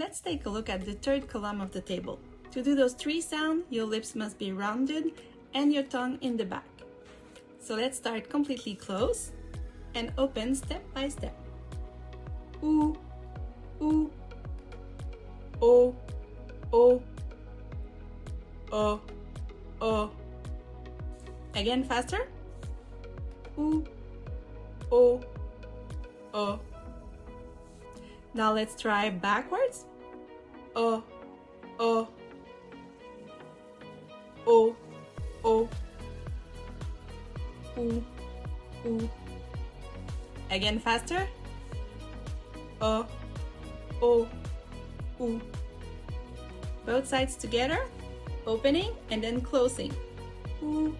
Let's take a look at the third column of the table. To do those three sounds, your lips must be rounded and your tongue in the back. So let's start completely closed and open step by step. Oo, oo, o, o. Again, faster. Oo, o. Now let's try backwards. O, o, o, oo. Again, faster. O, oo. Both sides together, opening and then closing. Oo,